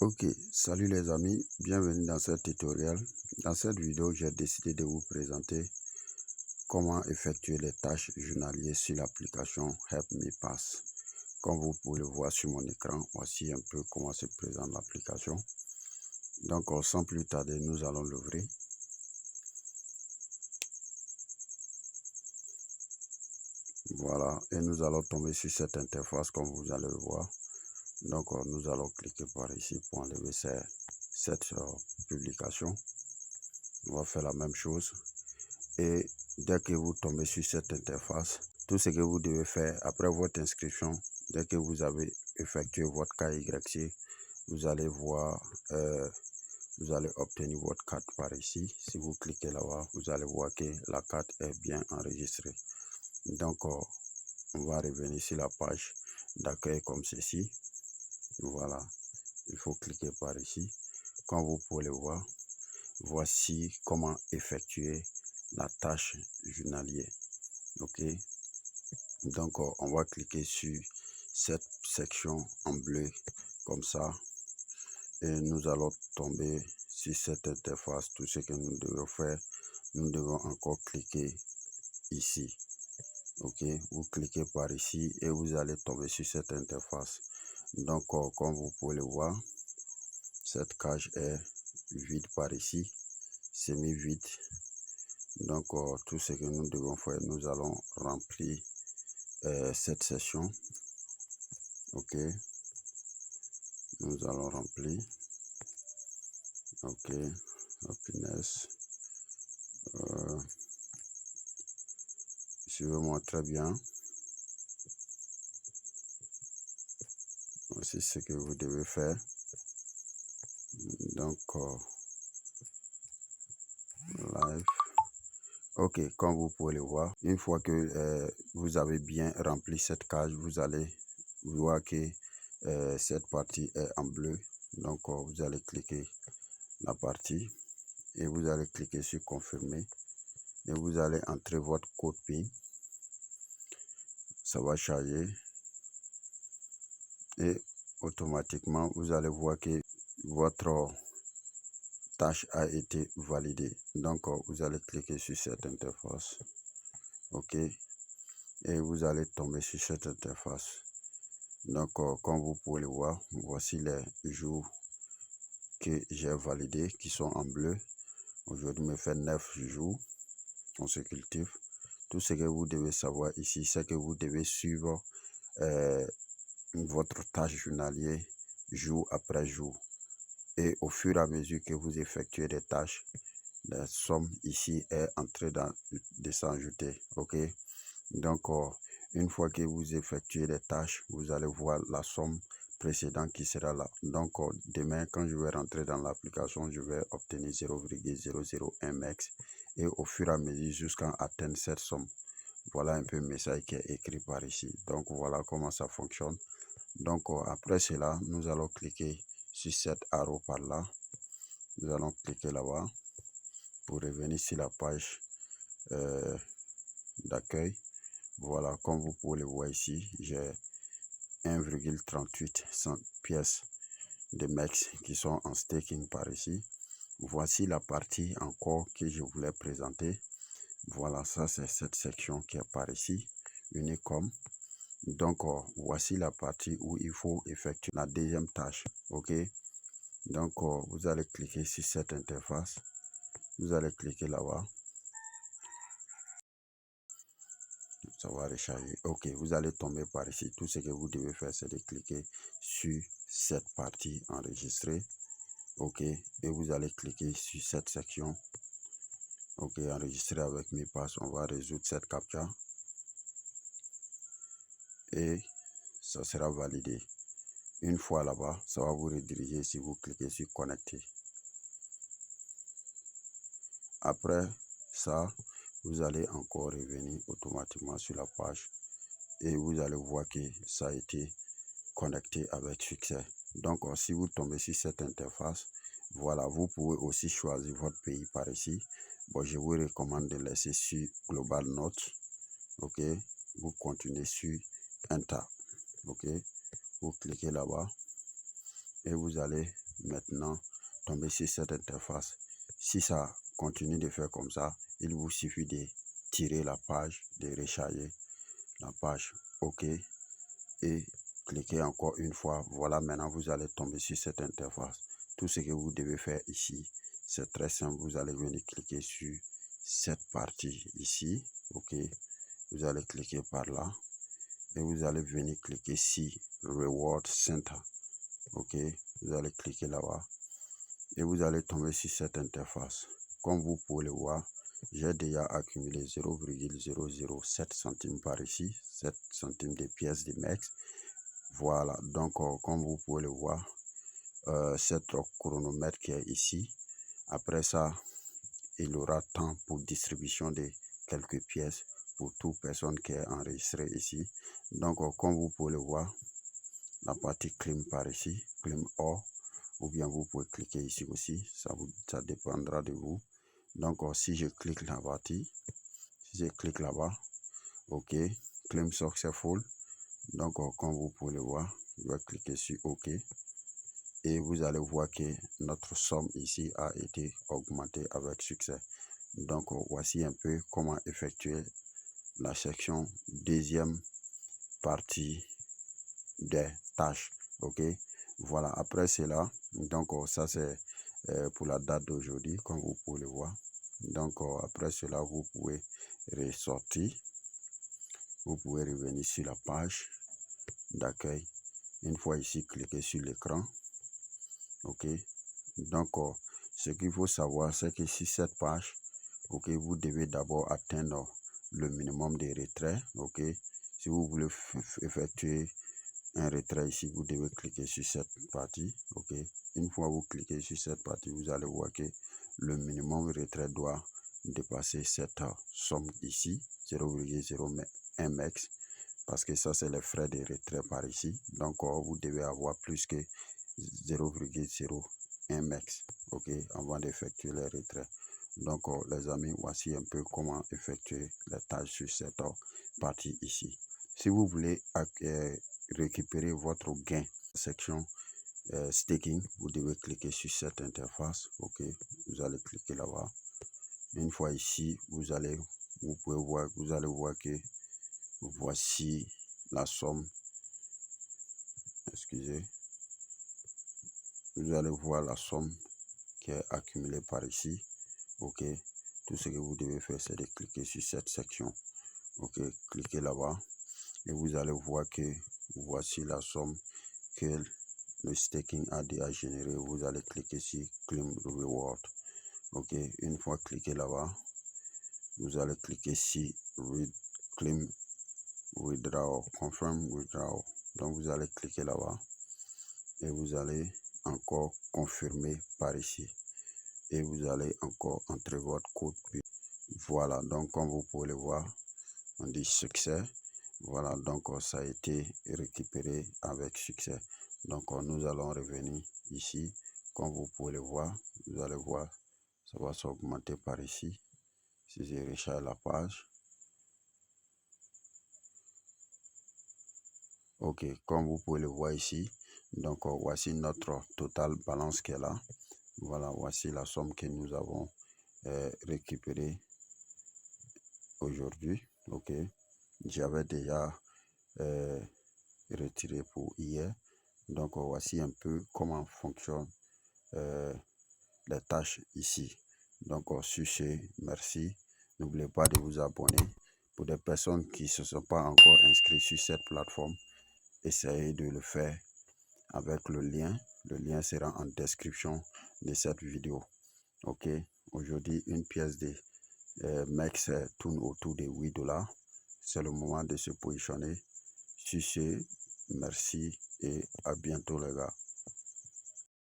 Ok, salut les amis, bienvenue dans ce tutoriel. Dans cette vidéo, j'ai décidé de vous présenter comment effectuer les tâches journalières sur l'application Help Me Pass. Comme vous pouvez le voir sur mon écran, voici un peu comment se présente l'application. Donc, sans plus tarder, nous allons l'ouvrir. Voilà, et nous allons tomber sur cette interface comme vous allez le voir. Donc, nous allons cliquer par ici pour enlever cette publication. On va faire la même chose. Et dès que vous tombez sur cette interface, tout ce que vous devez faire après votre inscription, dès que vous avez effectué votre KYC, vous allez voir, vous allez obtenir votre carte par ici. Si vous cliquez là-bas, vous allez voir que la carte est bien enregistrée. Donc, on va revenir sur la page d'accueil comme ceci. Voilà, il faut cliquer par ici. Comme vous pouvez le voir, voici comment effectuer la tâche journalière. Ok, donc on va cliquer sur cette section en bleu comme ça et nous allons tomber sur cette interface. Tout ce que nous devons faire, nous devons encore cliquer ici. Ok, vous cliquez par ici et vous allez tomber sur cette interface. Donc comme vous pouvez le voir, cette cage est vide par ici, semi vide. Donc tout ce que nous devons faire, nous allons remplir cette session. Ok, nous allons remplir. Ok, happiness. Suivez-moi très bien. Voici ce que vous devez faire. Donc live. Ok, comme vous pouvez le voir, une fois que vous avez bien rempli cette case, vous allez voir que cette partie est en bleu. Donc vous allez cliquer la partie et vous allez cliquer sur confirmer et vous allez entrer votre code PIN. Ça va charger et automatiquement vous allez voir que votre tâche a été validée. Donc vous allez cliquer sur cette interface. Ok, et vous allez tomber sur cette interface. Donc comme vous pouvez le voir, voici les jours que j'ai validés qui sont en bleu. Aujourd'hui me fait 9 jours consécutifs. Tout ce que vous devez savoir ici, c'est que vous devez suivre votre tâche journalière jour après jour. Et au fur et à mesure que vous effectuez des tâches, la somme ici est en train de s'ajouter. Ok, donc une fois que vous effectuez les tâches, vous allez voir la somme précédente qui sera là. Donc demain, quand je vais rentrer dans l'application, je vais obtenir 0,001 max et au fur et à mesure jusqu'à atteindre cette somme. Voilà un peu le message qui est écrit par ici. Donc voilà comment ça fonctionne. Donc après cela, nous allons cliquer sur cet arrow par là. Nous allons cliquer là-bas pour revenir sur la page d'accueil. Voilà, comme vous pouvez le voir ici, j'ai 1,38 pièces de MEX qui sont en staking par ici. Voici la partie encore que je voulais présenter. Voilà, ça c'est cette section qui est par ici, Unicom. Donc voici la partie où il faut effectuer la deuxième tâche. Ok, donc vous allez cliquer sur cette interface, vous allez cliquer là-bas, ça va recharger. Ok, vous allez tomber par ici. Tout ce que vous devez faire, c'est de cliquer sur cette partie enregistrée. Ok, et vous allez cliquer sur cette section. Ok, enregistrer avec mes passes. On va résoudre cette captcha et ça sera validé. Une fois là-bas, ça va vous rediriger si vous cliquez sur connecter. Après ça, vous allez encore revenir automatiquement sur la page et vous allez voir que ça a été connecté avec succès. Donc si vous tombez sur cette interface, voilà, vous pouvez aussi choisir votre pays par ici. Bon, je vous recommande de laisser sur Global Notes. Ok, vous continuez sur Enter. Ok, vous cliquez là-bas et vous allez maintenant tomber sur cette interface. Si ça continue de faire comme ça, il vous suffit de tirer la page, de recharger la page. OK. Et cliquez encore une fois. Voilà, maintenant vous allez tomber sur cette interface. Tout ce que vous devez faire ici, c'est très simple. Vous allez venir cliquer sur cette partie ici. OK. Vous allez cliquer par là. Et vous allez venir cliquer sur Reward Center. OK. Vous allez cliquer là-bas. Et vous allez tomber sur cette interface. Comme vous pouvez le voir, j'ai déjà accumulé 0,007 centimes par ici, 7 centimes de pièces de MEX. Voilà, donc comme vous pouvez le voir, cette chronomètre qui est ici, après ça, il aura temps pour distribution de quelques pièces pour toute personne qui est enregistrée ici. Donc comme vous pouvez le voir, la partie clim par ici, clim or, ou bien vous pouvez cliquer ici aussi, ça dépendra de vous. Donc si je clique la partie, si je clique là-bas, OK, claim successful. Donc comme vous pouvez le voir, je vais cliquer sur OK et vous allez voir que notre somme ici a été augmentée avec succès. Donc voici un peu comment effectuer la section deuxième partie des tâches. OK, voilà, après cela, donc ça c'est pour la date d'aujourd'hui, comme vous pouvez le voir. Donc après cela, vous pouvez ressortir, vous pouvez revenir sur la page d'accueil. Une fois ici, cliquez sur l'écran. OK, donc ce qu'il faut savoir, c'est que sur cette page, OK, vous devez d'abord atteindre le minimum de retrait. OK, si vous voulez effectuer un retrait ici, vous devez cliquer sur cette partie. OK, une fois vous cliquez sur cette partie, vous allez voir que le minimum retrait doit dépasser cette somme ici, 0,01 MEX, parce que ça c'est les frais de retrait par ici. Donc vous devez avoir plus que 0,01 MEX, OK, avant d'effectuer les retraits. Donc les amis, voici un peu comment effectuer les tâches sur cette partie ici. Si vous voulez récupérer votre gain, section staking, vous devez cliquer sur cette interface. OK, vous allez cliquer là-bas. Une fois ici, vous pouvez voir, vous allez voir que voici la somme. Excusez, vous allez voir la somme qui est accumulée par ici. OK, tout ce que vous devez faire, c'est de cliquer sur cette section. OK, cliquez là-bas et vous allez voir que voici la somme que le staking a déjà généré. Vous allez cliquer sur Claim Reward. OK, une fois cliqué là-bas, vous allez cliquer sur Claim Withdraw, Confirm Withdraw. Donc vous allez cliquer là-bas et vous allez encore confirmer par ici. Et vous allez encore entrer votre code. Voilà, donc comme vous pouvez le voir, on dit succès. Voilà, donc ça a été récupéré avec succès. Donc nous allons revenir ici. Comme vous pouvez le voir, vous allez voir, ça va s'augmenter par ici. Si je recharge la page. OK, comme vous pouvez le voir ici, donc voici notre total balance qui est là. Voilà, voici la somme que nous avons récupérée aujourd'hui. OK, j'avais déjà retiré pour hier. Donc voici un peu comment fonctionnent les tâches ici. Donc sur ce, merci. N'oubliez pas de vous abonner. Pour des personnes qui ne se sont pas encore inscrites sur cette plateforme, essayez de le faire avec le lien. Le lien sera en description de cette vidéo. OK, aujourd'hui une pièce de MEX tourne autour de $8. C'est le moment de se positionner. Sur ce, merci et à bientôt les gars.